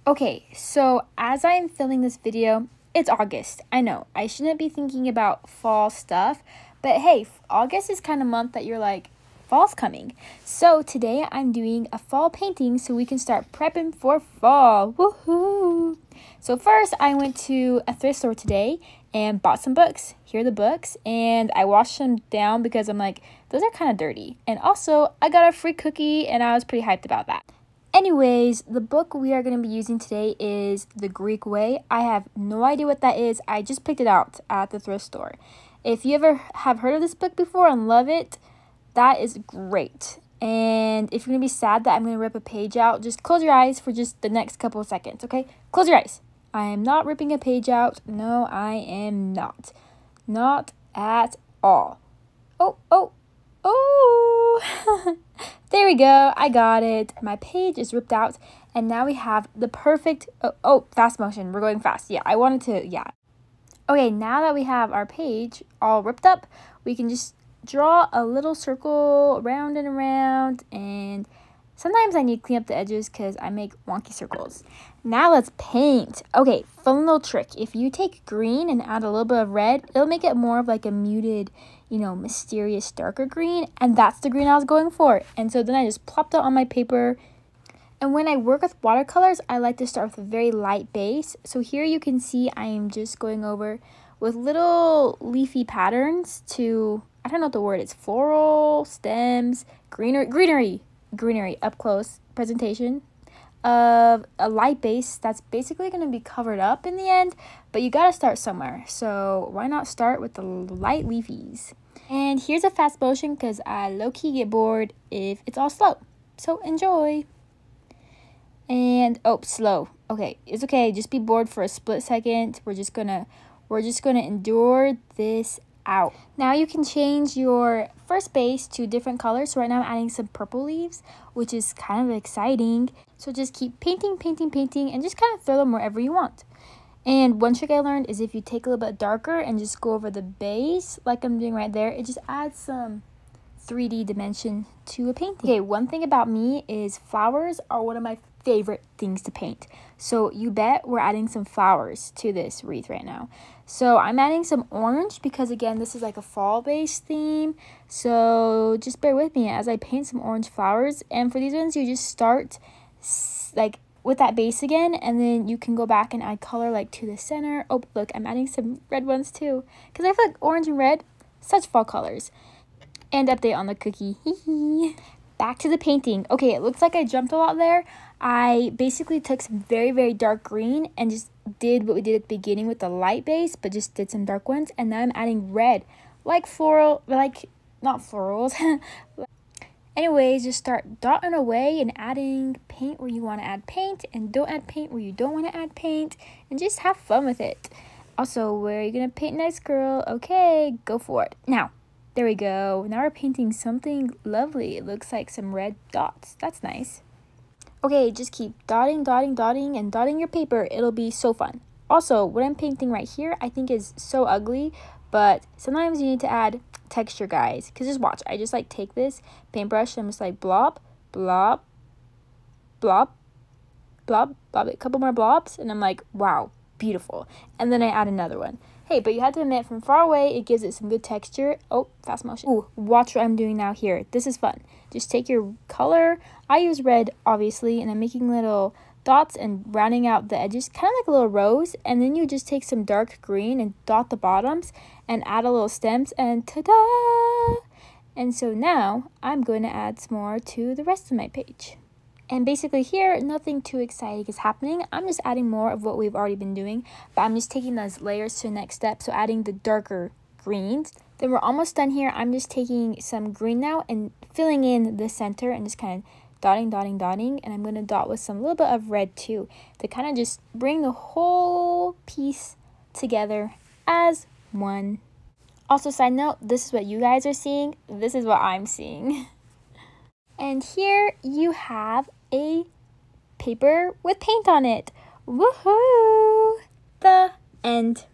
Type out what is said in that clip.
Okay, so as I'm filming this video, it's August. I know, I shouldn't be thinking about fall stuff, but hey, August is kind of month that you're like, fall's coming. So today I'm doing a fall painting so we can start prepping for fall. Woohoo! So first I went to a thrift store today and bought some books. Here are the books, and I washed them down because I'm like, those are kind of dirty. And also, I got a free cookie and I was pretty hyped about that. Anyways, the book we are going to be using today is The Greek Way. I have no idea what that is. I just picked it out at the thrift store. If you ever have heard of this book before and love it, that is great. And if you're going to be sad that I'm going to rip a page out, just close your eyes for just the next couple of seconds, okay? Close your eyes. I am not ripping a page out. No, I am not. Not at all. Oh. There we go. I got it. My page is ripped out. And now we have the perfect... Oh, fast motion. We're going fast. Yeah, I wanted to... Yeah. Okay, now that we have our page all ripped up, we can just draw a little circle around and around. And sometimes I need to clean up the edges because I make wonky circles. Now let's paint. Okay, fun little trick. If you take green and add a little bit of red, it'll make it more of like a muted, you know, mysterious darker green. And that's the green I was going for. And so then I just plopped it on my paper. And when I work with watercolors, I like to start with a very light base. So here you can see I am just going over with little leafy patterns to, I don't know what the word is, floral, stems, greenery up close presentation of a light base that's basically going to be covered up in the end, but you got to start somewhere. So why not start with the light leafies? And here's a fast motion because I low-key get bored if it's all slow. So enjoy. And slow. Okay, it's okay. Just be bored for a split second. We're just gonna endure this out. Now you can change your first base to different colors. So right now I'm adding some purple leaves, which is kind of exciting. So just keep painting, and just kind of throw them wherever you want. And one trick I learned is if you take a little bit darker and just go over the base, like I'm doing right there, it just adds some 3D dimension to a painting. Okay, one thing about me is flowers are one of my favorite things to paint. So you bet we're adding some flowers to this wreath right now. So I'm adding some orange because again, this is like a fall-based theme. So just bear with me as I paint some orange flowers. And for these ones, you just start like with that base again, and then you can go back and add color like to the center. Oh, look, I'm adding some red ones too because I feel like orange and red, such fall colors. And update on the cookie. Back to the painting. Okay, it looks like I jumped a lot there. I basically took some very, very dark green and just did what we did at the beginning with the light base, but just did some dark ones. And now I'm adding red, like floral, like not florals. Anyways, just start dotting away and adding paint where you want to add paint, and don't add paint where you don't want to add paint, and just have fun with it. Also, where are you going to paint next, girl? Okay, go for it. Now, there we go. Now we're painting something lovely. It looks like some red dots. That's nice. Okay, just keep dotting, and dotting your paper. It'll be so fun. Also, what I'm painting right here, I think is so ugly, but sometimes you need to add texture, guys. Because just watch. I just like take this paintbrush and I'm just like blob, blob, blob, blob, blob. A couple more blobs, and I'm like, wow, beautiful. And then I add another one. Hey, but you have to admit, from far away, it gives it some good texture. Oh, fast motion. Ooh, watch what I'm doing now here. This is fun. Just take your color. I use red, obviously, and I'm making little dots and rounding out the edges, kind of like a little rose. And then you just take some dark green and dot the bottoms and add a little stems, and ta-da! And so now I'm going to add some more to the rest of my page. And basically here, nothing too exciting is happening. I'm just adding more of what we've already been doing, but I'm just taking those layers to the next step. So adding the darker greens. Then we're almost done here. I'm just taking some green now and filling in the center and just kind of dotting. And I'm going to dot with some little bit of red too to kind of just bring the whole piece together as one. Also, side note, this is what you guys are seeing. This is what I'm seeing. And here you have a paper with paint on it. Woohoo! The end.